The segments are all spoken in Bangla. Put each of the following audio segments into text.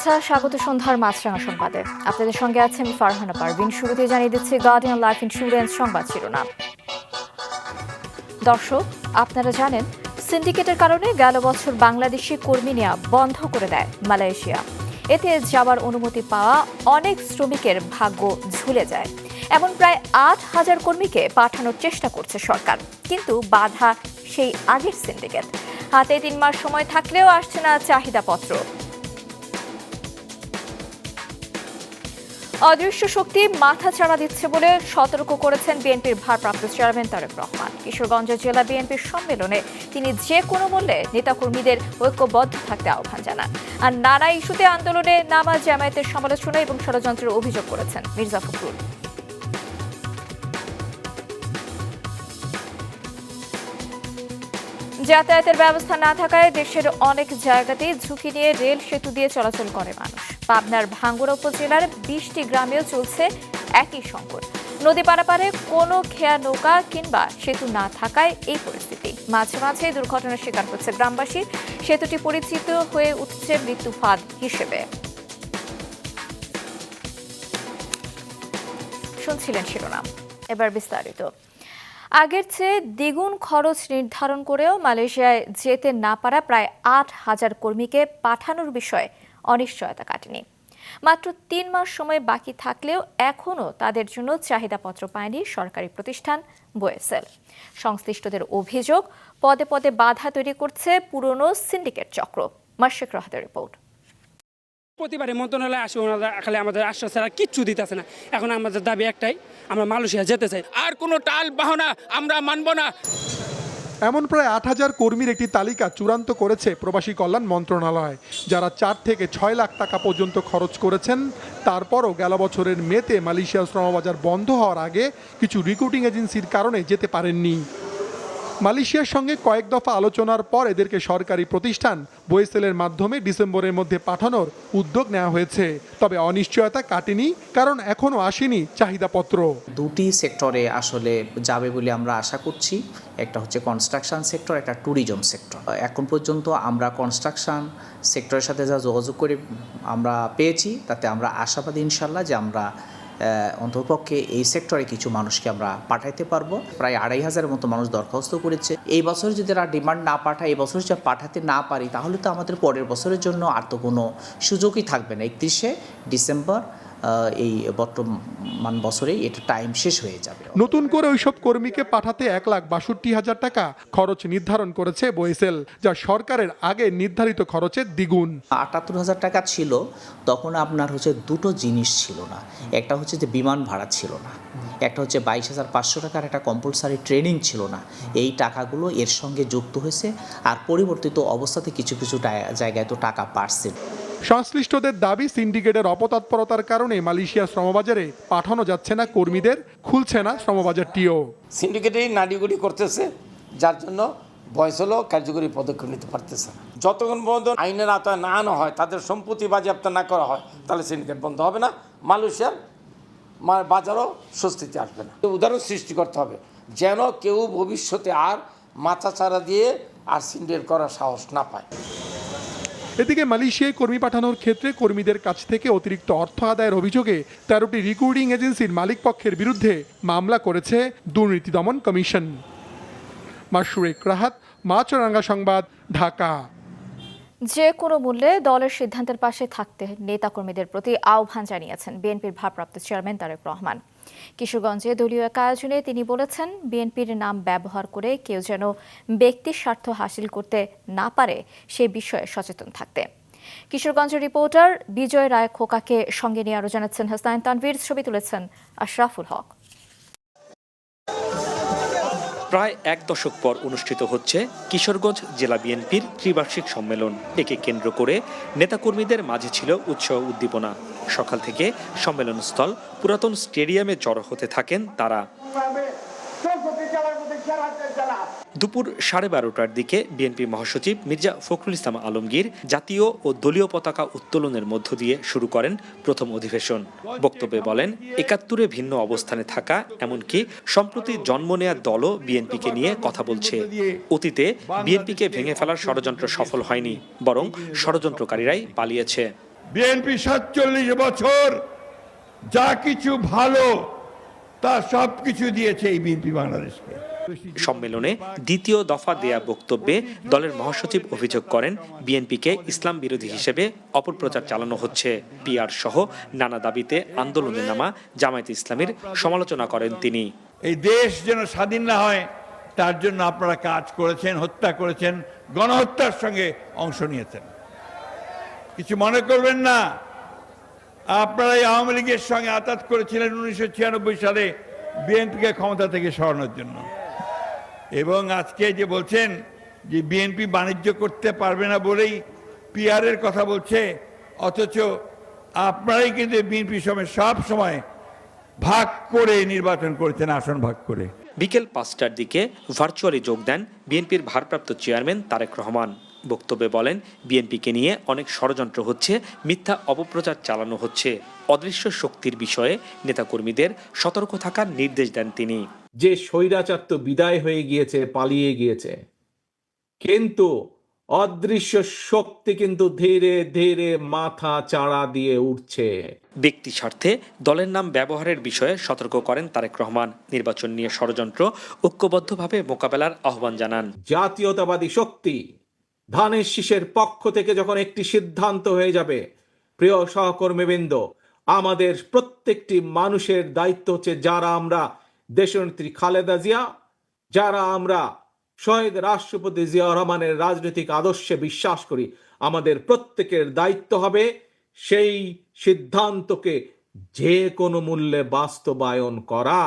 শুভেচ্ছা, স্বাগত সন্ধ্যার মাছরাঙা সংবাদে। আপনাদের সঙ্গে আছে আমি ফারহানা পারভিন। শুরুতে জানিয়ে দিচ্ছি গার্ডিয়ান লাইফ ইন্স্যুরেন্স সংবাদ শিরোনাম। দর্শক, আপনারা জানেন সিন্ডিকেটের কারণে গেল বছর বাংলাদেশি কর্মী নেওয়া বন্ধ করে দেয় মালয়েশিয়া। এতে যাওয়ার অনুমতি পাওয়া অনেক শ্রমিকের ভাগ্য ঝুলে যায়। এমন প্রায় ৮,০০০ কর্মীকে পাঠানোর চেষ্টা করছে সরকার, কিন্তু বাধা সেই আগের সিন্ডিকেট। হাতে ৩ মাস সময় থাকলেও আসছে না চাহিদাপত্র। অদৃশ্য শক্তি মাথা চাড়া দিচ্ছে বলে সতর্ক করেছেন বিএনপির ভারপ্রাপ্ত চেয়ারম্যান তারেক রহমান। কিশোরগঞ্জ জেলা বিএনপির সম্মেলনে তিনি যে কোনো মূল্যে নেতাকর্মীদের ঐক্যবদ্ধ থাকতে আহ্বান জানান। আর নানা ইস্যুতে আন্দোলনে নামা জামায়াতের সমালোচনা এবং ষড়যন্ত্রের অভিযোগ করেছেন মির্জা ফখরুল। যাতায়াতের ব্যবস্থা না থাকায় দেশের অনেক জায়গাতেই ঝুঁকি নিয়ে রেল সেতু দিয়ে চলাচল করে মানুষ। পাবনার ভাঙ্গুড়া উপজেলার ২০টি গ্রামেও চলছে একই সংকট। নদী পারাপারে কোনো খেয়া নৌকা কিংবা সেতু না থাকায় এই পরিস্থিতি। মাঝে মাঝে দুর্ঘটনার শিকার হচ্ছে গ্রামবাসী। সেতুটি পরিচিত হয়ে উঠছে মৃত্যু ফাঁদ হিসেবে। শুনছিলেন শিরোনাম, এবার বিস্তারিত। আগের চেয়ে দ্বিগুণ খরচ নির্ধারণ করেও মালয়েশিয়ায় যেতে না পারা প্রায় ৮,০০০ কর্মীকে পাঠানোর বিষয়ে অনিশ্চয়তা কাটেনি। মাত্র ৩ মাস সময় বাকি থাকলেও এখনও তাদের জন্য চাহিদাপত্র পায়নি সরকারি প্রতিষ্ঠান বোয়েসেল। সংশ্লিষ্টদের অভিযোগ, পদে পদে বাধা তৈরি করছে পুরনো সিন্ডিকেট চক্র। মাশরুক রাহাতের রিপোর্ট। প্রতিবারে মন্ত্রণালয়ে আসে, ওনারা খালি আমাদের আশ্বাস ছাড়া কিচ্ছু দিতেছে না। এখন আমাদের দাবি একটাই, আমরা মালয়েশিয়া যেতে চাই। আর কোনো টাল বাহানা আমরা মানব না। এমন প্রায় ৮,০০০ কর্মীর একটি তালিকা চূড়ান্ত করেছে প্রবাসী কল্যাণ মন্ত্রণালয়, যারা ৪ থেকে ৬ লাখ টাকা পর্যন্ত খরচ করেছেন। তারপরও গেল বছরের মেতে মালয়েশিয়ার শ্রমবাজার বন্ধ হওয়ার আগে কিছু রিক্রুটিং এজেন্সির কারণে যেতে পারেননি। মালয়েশিয়ার সঙ্গে কয়েক দফা আলোচনার পর এদেরকে সরকারি প্রতিষ্ঠান বোয়েসেলের মাধ্যমে ডিসেম্বরের মধ্যে পাঠানোর উদ্যোগ নেওয়া হয়েছে। তবে অনিশ্চয়তা কাটেনি, কারণ এখনও আসেনি চাহিদাপত্র। দুটি সেক্টরে আসলে যাবে বলে আমরা আশা করছি। একটা হচ্ছে কনস্ট্রাকশন সেক্টর, একটা ট্যুরিজম সেক্টর। এখন পর্যন্ত আমরা কনস্ট্রাকশন সেক্টরের সাথে যা যোগাযোগ করে আমরা পেয়েছি, তাতে আমরা আশাবাদী ইনশাল্লাহ যে আমরা অন্ততপক্ষে এই সেক্টরে কিছু মানুষকে আমরা পাঠাইতে পারবো। প্রায় ২৫০০ মতো মানুষ দরখাস্ত করেছে। এই বছর যদি তারা ডিমান্ড না পাঠায়, এই বছর যদি পাঠাতে না পারি, তাহলে তো আমাদের পরের বছরের জন্য আর তো কোনো সুযোগই থাকবে না। ৩১শে ডিসেম্বর এই বর্তমান বছরেই এটা টাইম শেষ হয়ে যাবে। নতুন করে ওইসব কর্মীকে পাঠাতে ১,৬২,০০০ টাকা খরচ নির্ধারণ করেছে বোয়েসেল, যা সরকারের আগে নির্ধারিত খরচের দ্বিগুণ। ৭৮,০০০ টাকা ছিল, তখন আপনার হচ্ছে দুটো জিনিস ছিল না। একটা হচ্ছে যে বিমান ভাড়া ছিল না, একটা হচ্ছে ২২,৫০০ টাকার একটা কম্পালসারি ট্রেনিং ছিল না। এই টাকাগুলো এর সঙ্গে যুক্ত হয়েছে, আর পরিবর্তিত অবস্থাতে কিছু কিছু জায়গায় তো টাকা বাড়ছে। সংশ্লিষ্টদের দাবি, সিন্ডিকেটের অপতৎপরতার কারণে মালয়েশিয়া শ্রমবাজারে পাঠানো যাচ্ছে না কর্মীদের, খুলছে না শ্রমবাজারটিও। সিন্ডিকেটেই নাড়িগুড়ি করতেছে, যার জন্য বয়সেলও কার্যকরী পদক্ষেপ নিতে পারতেছে না। যতক্ষণ পর্যন্ত আইনের আওতায় না আনা হয়, তাদের সম্পত্তি বাজেয়াপ্ত না করা হয়, তাহলে সিন্ডিকেট বন্ধ হবে না। মালয়েশিয়ার বাজারও স্বস্তিতে আসবে না। উদাহরণ সৃষ্টি করতে হবে, যেন কেউ ভবিষ্যতে আর মাথা চারা দিয়ে আর সিন্ডিকেট করার সাহস না পায়। এদিকে মালয়েশিয়ায় কর্মী পাঠানোর ক্ষেত্রে কর্মীদের কাছ থেকে অতিরিক্ত অর্থ আদায়ের অভিযোগে ১৩টি রিক্রুটিং এজেন্সির মালিক পক্ষের বিরুদ্ধে মামলা করেছে দুর্নীতি দমন কমিশন। মাশরুক রাহাত, মাছরাঙা সংবাদ, ঢাকা। যে কোনো মূল্যে দলের সিদ্ধান্তের পাশে থাকতে নেতাকর্মীদের প্রতি আহ্বান জানিয়েছেন বিএনপির ভারপ্রাপ্ত চেয়ারম্যান তারেক রহমান। কিশোরগঞ্জে দলীয় এক আয়োজনে তিনি বলেছেন, বিএনপির নাম ব্যবহার করে কেউ যেন ব্যক্তির স্বার্থ হাসিল করতে না পারে সে বিষয়ে সচেতন থাকতে। কিশোরগঞ্জের রিপোর্টার বিজয় রায় খোকাকে সঙ্গে নিয়ে আরো জানাচ্ছেন হাসনাইন তানভীর, ছবি তুলেছেন আশরাফুল হক। প্রায় ১ দশক পর অনুষ্ঠিত হচ্ছে কিশোরগঞ্জ জেলা বিএনপির ত্রিবার্ষিক সম্মেলন। একে কেন্দ্র করে নেতাকর্মীদের মাঝে ছিল উৎসাহ উদ্দীপনা। সকাল থেকে সম্মেলনস্থল পুরাতন স্টেডিয়ামে জড়ো হতে থাকেন তারা। দুপুর 12:30টার দিকে বিএনপি মহাসচিব মির্জা ফখরুল ইসলাম আলমগীর জাতীয় ও দলীয় পতাকা উত্তোলনের মধ্য দিয়ে শুরু করেন প্রথম অধিবেশন। বক্তব্যে বলেন, ৭১-এ ভিন্ন অবস্থানে থাকা, এমনকি সম্প্রতি জন্ম নেয়া দলও বিএনপিকে নিয়ে কথা বলছে। অতীতে বিএনপিকে ভেঙে ফেলার ষড়যন্ত্র সফল হয়নি, বরং ষড়যন্ত্রকারীরাই পালিয়েছে। বিএনপি ৪৭ বছর যা কিছু ভালো তা সব কিছু দিয়েছে এই বিএনপি বাংলাদেশকে। সম্মেলনে দ্বিতীয় দফা দেয়া বক্তব্যে দলের মহাসচিব অভিযোগ করেন বিএনপিকে ইসলাম বিরোধী হিসেবে অপপ্রচার চালানো হচ্ছে। পিআর সহ নানা দাবিতে আন্দোলনে নামা জামায়াতে ইসলামীর সমালোচনা করেন তিনি। এই দেশ যেন স্বাধীন না হয় তার জন্য আপনারা কাজ করেছেন, হত্যা করেছেন, গণহত্যার সঙ্গে অংশ নিয়েছেন। কিছু মনে করবেন না, আপনারা এই আওয়ামী লীগের সঙ্গে আতাত করেছিলেন 1996 সালে বিএনপিকে ক্ষমতা থেকে সরানোর জন্য। এবং আজকে যে বলছেন যে বিএনপি বাণিজ্য করতে পারবে না বলেই পিআরের কথা বলছে, অথচ আপনারাই কিন্তু বিএনপির সময় সব সময় ভাগ করে নির্বাচন করেছেন, আসন ভাগ করে। বিকেল 5টার দিকে ভার্চুয়ালি যোগ দেন বিএনপির ভারপ্রাপ্ত চেয়ারম্যান তারেক রহমান। বক্তব্যে বলেন, বিএনপিকে নিয়ে অনেক ষড়যন্ত্র হচ্ছে, মিথ্যা অপপ্রচার চালানো হচ্ছে। অদৃশ্য শক্তির বিষয়ে নেতাকর্মীদের সতর্ক থাকার নির্দেশ দেন তিনি। যে স্বৈরাচার তো বিদায় হয়ে গিয়েছে, পালিয়ে গিয়েছে, কিন্তু অদৃশ্য শক্তি কিন্তু ধীরে ধীরে মাথা চাড়া দিয়ে উঠছে। ব্যক্তি স্বার্থে দলের নাম ব্যবহারের বিষয়ে সতর্ক করেন তারেক রহমান। নির্বাচন নিয়ে ষড়যন্ত্র ঐক্যবদ্ধভাবে মোকাবেলার আহ্বান জানান। জাতীয়তাবাদী শক্তি ধানের শীষের পক্ষ থেকে যখন একটি সিদ্ধান্ত হয়ে যাবে, প্রিয় সহকর্মীবৃন্দ, আমাদের প্রত্যেকটি মানুষের দায়িত্ব হচ্ছে, যারা আমরা দেশনেত্রী খালেদা জিয়া, যারা আমরা শহীদ রাষ্ট্রপতি জিয়া রহমানের রাজনৈতিক আদর্শে বিশ্বাস করি, আমাদের প্রত্যেকের দায়িত্ব হবে সেই সিদ্ধান্তকে যে কোনো মূল্যে বাস্তবায়ন করা।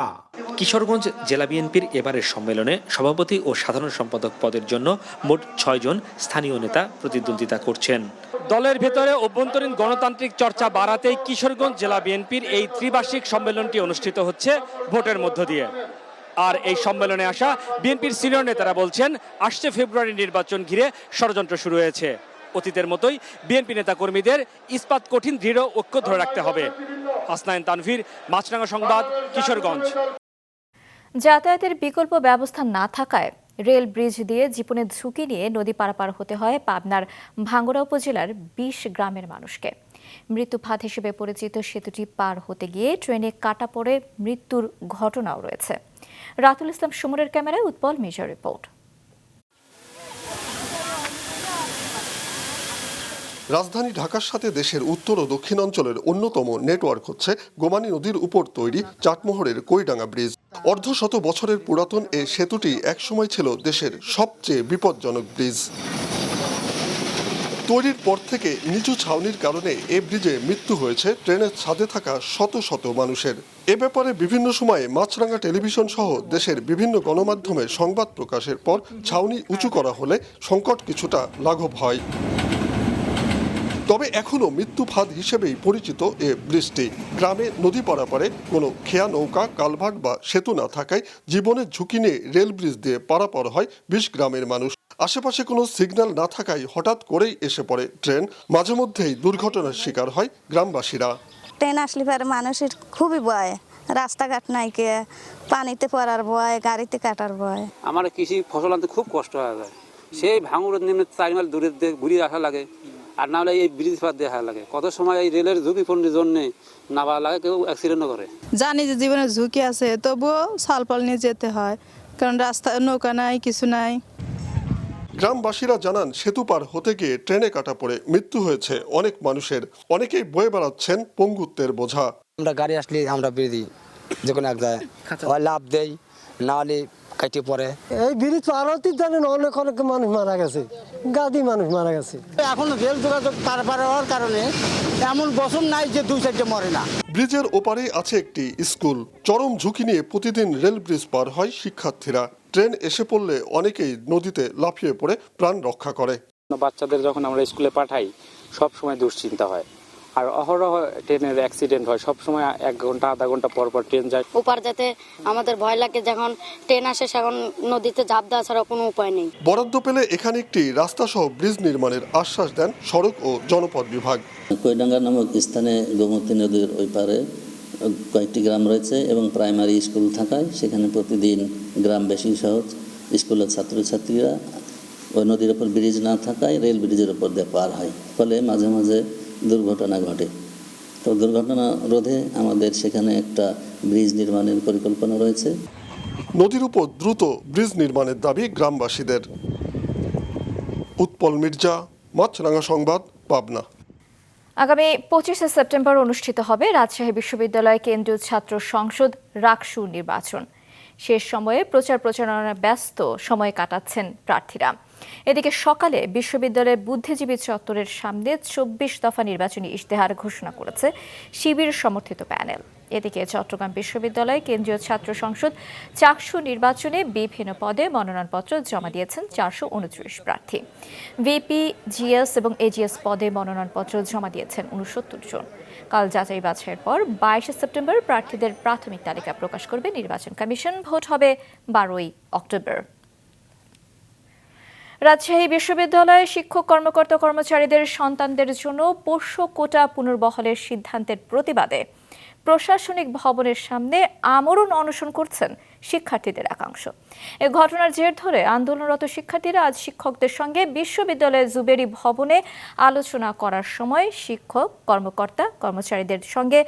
কিশোরগঞ্জ জেলা বিএনপির এবারের সম্মেলনে সভাপতি ও সাধারণ সম্পাদক পদের জন্য মোট 6 জন স্থানীয় নেতা প্রতিদ্বন্দ্বিতা করছেন। দলের ভেতরে অভ্যন্তরীণ গণতান্ত্রিক চর্চা বাড়াতেই কিশোরগঞ্জ জেলা বিএনপির এই ত্রিবার্ষিক সম্মেলনটি অনুষ্ঠিত হচ্ছে ভোটের মধ্য দিয়ে। আর এই সম্মেলনে আসা বিএনপির সিনিয়র নেতারা বলছেন, আসছে ফেব্রুয়ারি নির্বাচন ঘিরে ষড়যন্ত্র শুরু হয়েছে। অতীতের মতোই বিএনপি নেতাকর্মীদের ইস্পাত কঠিন দৃঢ় ঐক্য ধরে রাখতে হবে। হাসনাইন তানভীর, মাছরাঙা সংবাদ, কিশোরগঞ্জ। যাতায়াতের বিকল্প ব্যবস্থা না থাকায় রেল ব্রিজ দিয়ে জীবনের ঝুঁকি নিয়ে নদী পারাপার হতে হয় পাবনার ভাঙ্গুড়া উপজেলার 20 গ্রামের মানুষকে। মৃত্যু ফাঁদ হিসেবে পরিচিত সেতুটি পার হতে গিয়ে ট্রেনে কাটা পড়ে মৃত্যুর ঘটনাও রয়েছে। রাতুল ইসলাম সুমনের ক্যামেরায় উৎপল মেজর রিপোর্ট। রাজধানী ঢাকার সাথে দেশের উত্তর ও দক্ষিণাঞ্চলের অন্যতম নেটওয়ার্ক হচ্ছে গোমানী নদীর উপর তৈরি চাটমোহরের কৈডাঙ্গা ব্রিজ। অর্ধশত বছরের পুরাতন এই সেতুটি একসময় ছিল দেশের সবচেয়ে বিপজ্জনক ব্রিজ। তৈরির পর থেকে নিচু ছাউনির কারণে এ ব্রিজে মৃত্যু হয়েছে ট্রেনের ছাদে থাকা শত শত মানুষের। এ ব্যাপারে বিভিন্ন সময়ে মাছরাঙা টেলিভিশন সহ দেশের বিভিন্ন গণমাধ্যমে সংবাদ প্রকাশের পর ছাউনি উঁচু করা হলে সংকট কিছুটা লাঘব হয়। তবে এখনও মৃত্যু ফাঁদ হিসেবেই পরিচিত এ ব্রিজটি। গ্রামে নদী পারাপারে কোনো খেয়া নৌকা, কালভার্ট বা সেতু না থাকায় জীবনের ঝুঁকি নিয়ে রেল ব্রিজ দিয়ে পারাপার হয় 20 গ্রামের মানুষ। আশেপাশে কোনো সিগন্যাল না থাকায় হঠাৎ করেই এসে পড়ে ট্রেন। মাঝে মধ্যেই দুর্ঘটনার শিকার হয় গ্রামবাসীরা। ট্রেন আসলে পরে মানুষের খুবই ভয়, রাস্তাঘাট নাই, কে পানিতে পড়ার ভয়, গাড়িতে কাটার ভয়। আমার কৃষি ফসল আনতে খুব কষ্ট হয়ে যায়। সেই ভাঙুরের নিম্নে 4 মাইল দূরে ঘুরিয়ে আসা লাগে, আর না হলে এই ব্রিজ পার দেখা লাগে। কত সময় এই রেলের ঝুঁকিপূর্ণের জন্য নাবা লাগে, কেউ অ্যাক্সিডেন্টও করে। জানি যে জীবনের ঝুঁকি আছে, তবুও সালপাল নিয়ে যেতে হয়, কারণ রাস্তা নৌকা নাই, কিছু নাই। গ্রামবাসীরা জানান, সেতু পার হতে গিয়ে ট্রেনে কাটা পড়ে মৃত্যু হয়েছে অনেক মানুষের। অনেকেই বয়ে বেড়াচ্ছেন পঙ্গুত্বের বোঝা। আমরা গাড়ি আসলে আমরা বেরিয়ে যে কোনো এক জায়গায় লাভ দেই, না হলে কাটিয়ে পড়ে। এই ব্রিজ পার হতে জানেন অনেক অনেক মানুষ মারা গেছে, গাদি মানুষ মারা গেছে। এখন রেল যোগাযোগ পারাপার হওয়ার কারণে এমন বছর নাই যে 2-4টা মরে না। ব্রিজের ওপারে আছে একটি স্কুল। চরম ঝুঁকি নিয়ে প্রতিদিন রেল ব্রিজ পার হয় শিক্ষার্থীরা। ট্রেন এসে পড়লে অনেকেই নদীতে লাফিয়ে পড়ে প্রাণ রক্ষা করে। বাচ্চাদের যখন আমরা স্কুলে পাঠাই, সব সময় দুশ্চিন্তা হয়, আর অহরহ ট্রেনের অ্যাক্সিডেন্ট হয়। সব সময় 1 ঘন্টা আধা ঘন্টা পর পর ট্রেন যায়। ওপার যেতে আমাদের ভয় লাগে, যখন ট্রেন আসে সেখন নদীতে ঝাঁপ দেওয়া ছাড়া কোনো উপায় নেই। বরাদ্দ পেলে এখানে একটি রাস্তা সহ ব্রিজ নির্মাণের আশ্বাস দেন সড়ক ও জনপথ বিভাগ। কৈডাঙ্গা নামক স্থানে গোমতী নদীর ওই পারে কয়েকটি গ্রাম রয়েছে এবং প্রাইমারি স্কুল থাকায় সেখানে প্রতিদিন গ্রামবাসী সহ স্কুলের ছাত্রছাত্রীরা ওই নদীর ওপর ব্রিজ না থাকায় রেল ব্রিজের ওপর দিয়ে পার হয়। ফলে মাঝে মাঝে দুর্ঘটনা ঘটে। তো দুর্ঘটনা রোধে আমাদের সেখানে একটা ব্রিজ নির্মাণের পরিকল্পনা রয়েছে। নদীর উপর দ্রুত ব্রিজ নির্মাণের দাবি গ্রামবাসীদের। উৎপল মির্জা, মাছরাঙা সংবাদ, পাবনা। আগামী 25শে সেপ্টেম্বর অনুষ্ঠিত হবে রাজশাহী বিশ্ববিদ্যালয় কেন্দ্রীয় ছাত্র সংসদ রাকসু নির্বাচন। শেষ সময়ে প্রচার প্রচারণায় ব্যস্ত সময় কাটাচ্ছেন প্রার্থীরা। এদিকে সকালে বিশ্ববিদ্যালয়ের বুদ্ধিজীবী চত্বরের সামনে 24 দফা নির্বাচনী ইশতেহার ঘোষণা করেছে শিবির সমর্থিত প্যানেল। এদিকে চট্টগ্রাম বিশ্ববিদ্যালয় কেন্দ্রীয় ছাত্র সংসদ চাকসু নির্বাচনে বিভিন্ন পদে মনোনয়নপত্র জমা দিয়েছেন 429 প্রার্থী। ভিপি, জিএস এবং এজিএস পদে মনোনয়নপত্র জমা দিয়েছেন 69 জন। কাল যাচাই বাছাইয়ের পর 22 সেপ্টেম্বর প্রার্থীদের প্রাথমিক তালিকা প্রকাশ করবে নির্বাচন কমিশন। ভোট হবে 12 অক্টোবর। রাজশাহী বিশ্ববিদ্যালয়ে শিক্ষক কর্মকর্তা কর্মচারীদের সন্তানদের জন্য পোষ্য কোটা পুনর্বহালের সিদ্ধান্তের প্রতিবাদে প্রশাসনিক ভবনের সামনে আমরণ অনশন করছেন শিক্ষার্থীদের একাংশ। এ ঘটনার জের ধরে আন্দোলনরত শিক্ষার্থীরা আজ শিক্ষকদের সঙ্গে বিশ্ববিদ্যালয়ের জুবেরি ভবনে আলোচনা করার সময় শিক্ষক কর্মকর্তা কর্মচারীদের সঙ্গে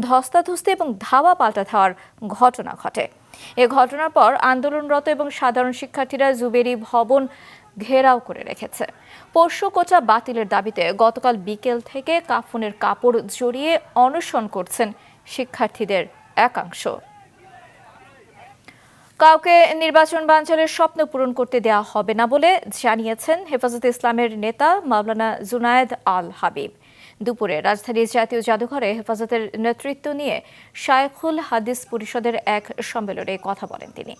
ধস্তাধস্তি এবং ধাওয়া পাল্টা ধাওয়ার ঘটনা ঘটে। এ ঘটনার পর আন্দোলনরত এবং সাধারণ শিক্ষার্থীরা জুবেরি ভবন ঘেরাও করে রেখেছে। পোষ্য কোটা বাতিলের দাবিতে গতকাল বিকেল থেকে কাফনের কাপড় জড়িয়ে অনশন করছেন শিক্ষার্থীদের একাংশ। কাউকে নির্বাচন বানচালের স্বপ্ন পূরণ করতে দেওয়া হবে না বলে জানিয়েছেন হেফাজতে ইসলামের নেতা মাওলানা জুনায়েদ আল হাবিব। দুপুরে রাজধানীর জাতীয় জাদুঘরে হেফাজতের নেতৃত্ব নিয়ে শায়খুল হাদিস পরিষদের এক সম্মেলনে কথা বলেন তিনি।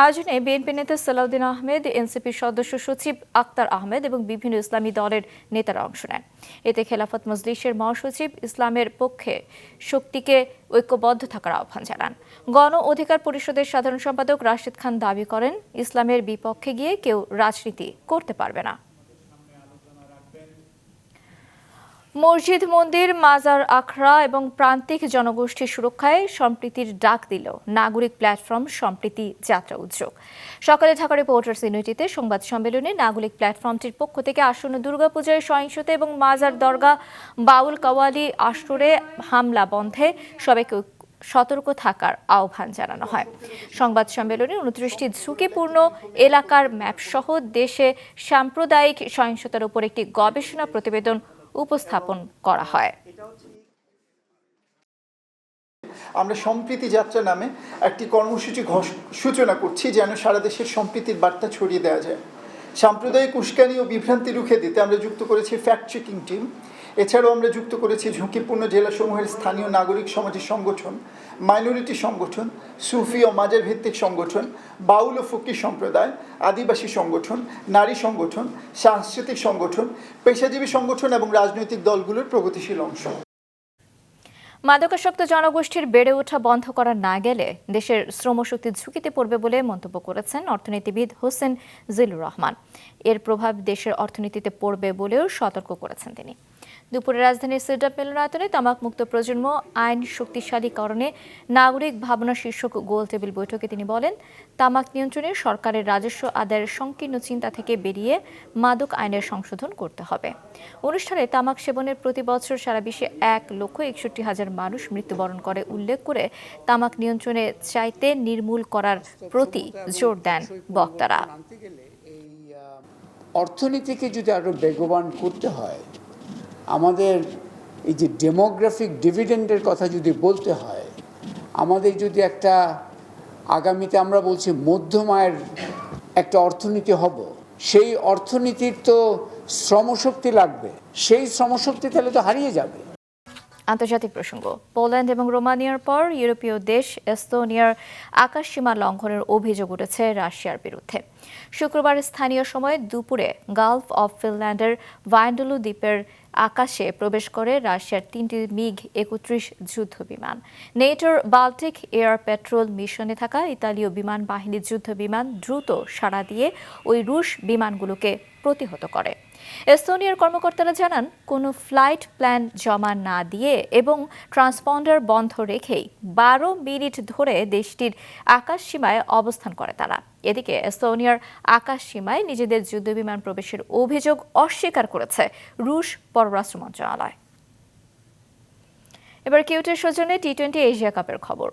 আয়োজনে বিএনপি নেতা সালাউদ্দিন আহমেদ, এনসিপির সদস্য সচিব আক্তার আহমেদ এবং বিভিন্ন ইসলামী দলের নেতারা অংশ নেন। এতে খেলাফত মজলিসের মহাসচিব ইসলামের পক্ষে শক্তিকে ঐক্যবদ্ধ থাকার আহ্বান জানান। গণ অধিকার পরিষদের সাধারণ সম্পাদক রাশিদ খান দাবি করেন, ইসলামের বিপক্ষে গিয়ে কেউ রাজনীতি করতে পারবে না। মসজিদ, মন্দির, মাজার, আখড়া এবং প্রান্তিক জনগোষ্ঠীর সুরক্ষায় সম্প্রীতির ডাক দিল নাগরিক প্ল্যাটফর্ম সম্প্রীতি যাত্রা উদ্যোগ। সকালে ঢাকা রিপোর্টার্স ইউনিটিতে সংবাদ সম্মেলনে নাগরিক প্ল্যাটফর্মটির পক্ষ থেকে আসন্ন দুর্গাপূজায় সহিংসতা এবং মাজার, দরগা, বাউল কাওয়ালি আসরে হামলা বন্ধে সবাইকে সতর্ক থাকার আহ্বান জানানো হয়। সংবাদ সম্মেলনে 29টি ঝুঁকিপূর্ণ এলাকার ম্যাপসহ দেশে সাম্প্রদায়িক সহিংসতার উপর একটি গবেষণা প্রতিবেদন উপস্থাপন করা হয়। আমরা সম্প্রীতি যাত্রা নামে একটি কর্মসূচি সূচনা করছি, যেন সারা দেশের সম্প্রীতির বার্তা ছড়িয়ে দেওয়া যায়। সাম্প্রদায়িক উস্কানি ও বিভ্রান্তি রুখে দিতে আমরা যুক্ত করেছি ফ্যাক্ট চেকিং টিম। এছাড়াও আমরা যুক্ত করেছি ঝুঁকিপূর্ণ জেলাসমূহের স্থানীয় নাগরিক সমাজের সংগঠন, মাইনরিটি সংগঠন, সুফি ও মাজার ভিত্তিক সংগঠন, বাউল ও ফকির সম্প্রদায়, আদিবাসী সংগঠন, নারী সংগঠন, সাংস্কৃতিক সংগঠন, পেশাজীবী সংগঠন এবং রাজনৈতিক দলগুলোর প্রগতিশীল অংশ। মাদকাসক্ত জনগোষ্ঠীর বেড়ে ওঠা বন্ধ করা না গেলে দেশের শ্রমশক্তি ঝুঁকিতে পড়বে বলে মন্তব্য করেছেন অর্থনীতিবিদ হোসেন জিলুর রহমান। এর প্রভাব দেশের অর্থনীতিতে পড়বে বলেও সতর্ক করেছেন তিনি। দুপুরে রাজধানীর সিডাপ মিলনায়তনে তামাক মুক্ত প্রজন্ম আইন শক্তিশালীকরণে নাগরিক ভাবনা শীর্ষক গোল টেবিল বৈঠকে তিনি বলেন, তামাক নিয়ন্ত্রণে সরকারের রাজস্ব আদায়ের সংকীর্ণ চিন্তা থেকে বেরিয়ে মাদক আইনের সংশোধন করতে হবে। অনুষ্ঠানে তামাক সেবনের প্রতি বছর সারা বিশ্বে 1,61,000 মানুষ মৃত্যুবরণ করে উল্লেখ করে তামাক নিয়ন্ত্রণে চাইতে নির্মূল করার প্রতি জোর দেন বক্তারা। অর্থনীতিকে যদি আরো বেগবান করতে হয়, আমাদের এই যে ডেমোগ্রাফিক ডিভিডেন্ডের কথা যদি বলতে হয়, আমাদের যদি একটা আগামীতে আমরা বলছি মধ্যম আয়ের একটা অর্থনীতি হব, সেই অর্থনীতির তো শ্রমশক্তি লাগবে। সেই শ্রমশক্তি তাহলে তো হারিয়ে যাবে। আন্তর্জাতিক প্রসঙ্গ, পোল্যান্ড এবং রোমানিয়ার পর ইউরোপীয় দেশ এস্তোনিয়ার আকাশসীমা লঙ্ঘনের অভিযোগ উঠেছে রাশিয়ার বিরুদ্ধে। শুক্রবার স্থানীয় সময় দুপুরে গালফ অফ ফিনল্যান্ডের ভাইন্ডলু দ্বীপের আকাশে প্রবেশ করে রাশিয়ার 3টি মিগ-31 যুদ্ধ বিমান। নেটোর বাল্টিক এয়ার পেট্রোল মিশনে থাকা ইতালীয় বিমান বাহিনীর যুদ্ধ বিমান দ্রুত সাড়া দিয়ে ওই রুশ বিমানগুলোকে প্রতিহত করে। এস্তোনিয়ার কর্মকর্তারা জানান, কোনো ফ্লাইট প্ল্যান জমা না দিয়ে এবং ট্রান্সপন্ডার বন্ধ রেখেই 12 মিনিট ধরে দেশটির আকাশসীমায় অবস্থান করে তারা। এদিকে এস্তোনিয়ার আকাশসীমায় নিজেদের যুদ্ধবিমান প্রবেশের অভিযোগ অস্বীকার করেছে রুশ পররাষ্ট্র মন্ত্রণালয়। এবার কিউটের সৌজন্যে টি-20 এশিয়া কাপের খবর।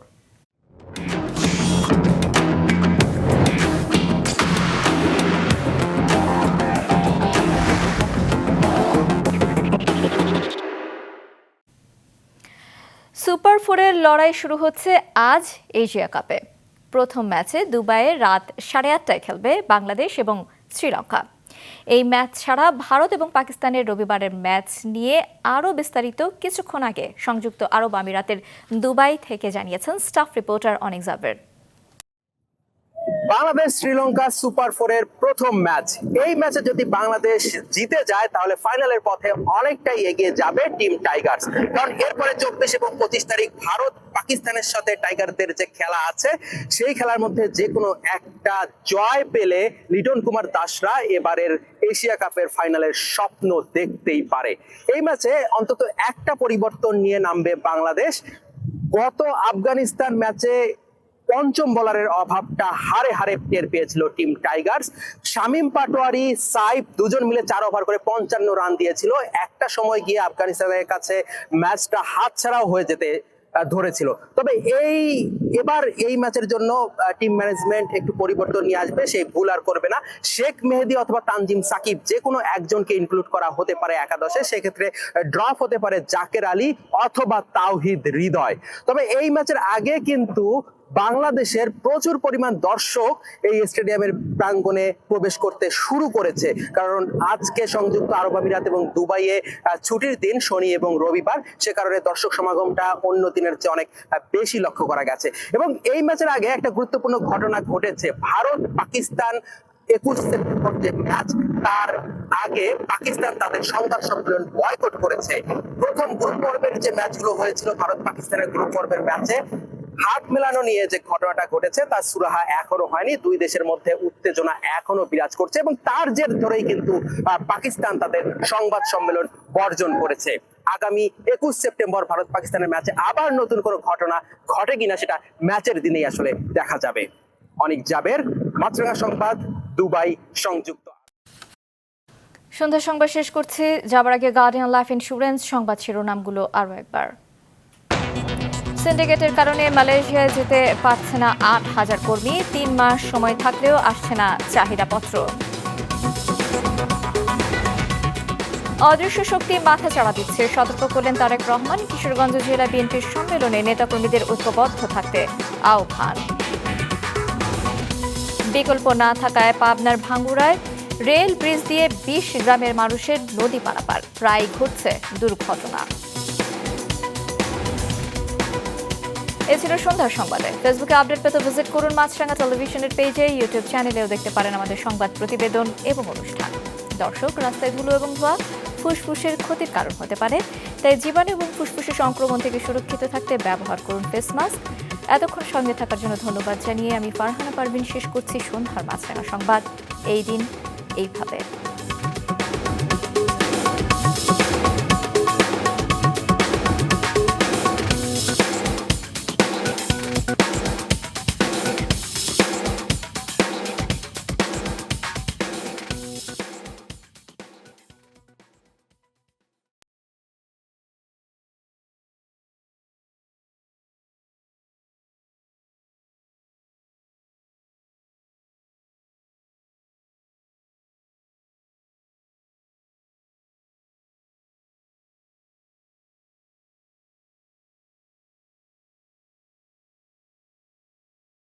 সুপার 4-এর লড়াই শুরু হচ্ছে আজ এশিয়া কাপে। প্রথম ম্যাচে দুবাইয়ে রাত 8:30টায় খেলবে বাংলাদেশ এবং শ্রীলঙ্কা। এই ম্যাচ ছাড়া ভারত এবং পাকিস্তানের রবিবারের ম্যাচ নিয়ে আরও বিস্তারিত কিছুক্ষণ আগে সংযুক্ত আরব আমিরাতের দুবাই থেকে জানিয়েছেন স্টাফ রিপোর্টার অনিক জাবের। বাংলাদেশ শ্রীলঙ্কা সুপার 4-এর প্রথম ম্যাচ। এই ম্যাচে যদি বাংলাদেশ জিতে যায় তাহলে ফাইনালের পথে অনেকটাই এগিয়ে যাবে টিম টাইগার্স, কারণ এরপরে 24 এবং 25 তারিখ ভারত পাকিস্তানের সাথে টাইগারদের যে খেলা আছে সেই খেলার মধ্যে যে কোনো একটা জয় পেলে লিটন কুমার দাসরা এবারের এশিয়া কাপের ফাইনালের স্বপ্ন দেখতেই পারে। এই ম্যাচে অন্তত একটা পরিবর্তন নিয়ে নামবে বাংলাদেশ। গত আফগানিস্তান ম্যাচে পঞ্চম বোলারের অভাবটা হারে হারে টের পেয়েছিল টিম টাইগার্স। শামীম পাটোয়ারি, সাইফ দুজন মিলে 4 ওভার করে 55 রান দিয়েছিল। একটা সময় গিয়ে আফগানিস্তানের কাছে ম্যাচটা হাতছাড়াও হয়ে যেতে ধরেছিল। তবে এবার এই ম্যাচের জন্য টিম ম্যানেজমেন্ট একটু পরিবর্তন নিয়ে আসবে, সেই ভুল আর করবে না। শেখ মেহেদী অথবা তানজিম সাকিব যে কোনো একজনকে ইনক্লুড করা হতে পারে একাদশে। সেক্ষেত্রে ড্রপ হতে পারে জাকের আলী অথবা তাওহিদ হৃদয়। তবে এই ম্যাচের আগে কিন্তু বাংলাদেশের প্রচুর পরিমাণ দর্শক এই স্টেডিয়ামের প্রাঙ্গণে প্রবেশ করতে শুরু করেছে, কারণ আজকে সংযুক্ত আরব আমিরাত এবং দুবাইয়ে ছুটির দিন, শনি এবং রবিবার। সে কারণে দর্শক সমাগমটা অন্য দিনের চেয়ে অনেক বেশি লক্ষ্য করা গেছে। এবং এই ম্যাচের আগে একটা গুরুত্বপূর্ণ ঘটনা ঘটেছে। ভারত পাকিস্তান 21 সেপ্টেম্বর যে ম্যাচ, তার আগে পাকিস্তান তাদের সংবাদ সম্মেলন বয়কট করেছে। প্রথম গ্রুপ পর্বের যে ম্যাচগুলো হয়েছিল ভারত পাকিস্তানের গ্রুপ পর্বের ম্যাচে হাত মেলানো নিয়ে যে ঘটনাটা ঘটেছে তার সুরাহা এখনো হয়নি। দুই দেশের মধ্যে উত্তেজনা এখনো বিরাজ করছে এবং তার জের ধরেই কিন্তু পাকিস্তান তাদের সংবাদ সম্মেলন বর্জন করেছে। আগামী 21 সেপ্টেম্বর ভারত পাকিস্তানের ম্যাচে আবার নতুন কোনো ঘটনা ঘটে কিনা সেটা ম্যাচের দিনেই আসলে দেখা যাবে। অনিক জাবের, মাছরাঙা সংবাদ, দুবাই, সংযুক্ত। সন্ধ্যা সংবাদ শেষ করছি। যাবার আগে গার্ডিয়ান লাইফ ইন্স্যুরেন্স সংবাদ শিরোনামগুলো আরও একবার। সিন্ডিকেটের কারণে মালয়েশিয়ায় যেতে পারছে না 8,000 কর্মী। 3 মাস সময় থাকলেও আসছে না চাহিদাপত্র। অদৃশ্য শক্তি মাথা চাড়া দিচ্ছে, সতর্ক করলেন তারেক রহমান। কিশোরগঞ্জ জেলা বিএনপির সম্মেলনে নেতাকর্মীদের ঐক্যবদ্ধ থাকতে আহ্বান। বিকল্প না থাকায় পাবনার ভাঙ্গুড়ায় রেল ব্রিজ দিয়ে 20 গ্রামের মানুষের নদী পারাপার, প্রায় ঘটছে দুর্ঘটনা। এ ছিল সন্ধ্যার সংবাদে। ফেসবুকে আপডেট পেতে ভিজিট করুন মাছরাঙা টেলিভিশনের পেজে, ইউটিউব চ্যানেলেও দেখতে পারেন আমাদের সংবাদ প্রতিবেদন এবং অনুষ্ঠান। দর্শক, রাস্তায় ধুলো এবং ধোঁয়া ফুসফুসের ক্ষতির কারণ হতে পারে, তাই জীবাণু এবং ফুসফুসের সংক্রমণ থেকে সুরক্ষিত থাকতে ব্যবহার করুন ফেস মাস্ক। এতক্ষণ সঙ্গে থাকার জন্য ধন্যবাদ জানিয়ে আমি ফারহানা পারভিন শেষ করছি সন্ধ্যার মাছরাঙা সংবাদ। এই দিন এইভাবে।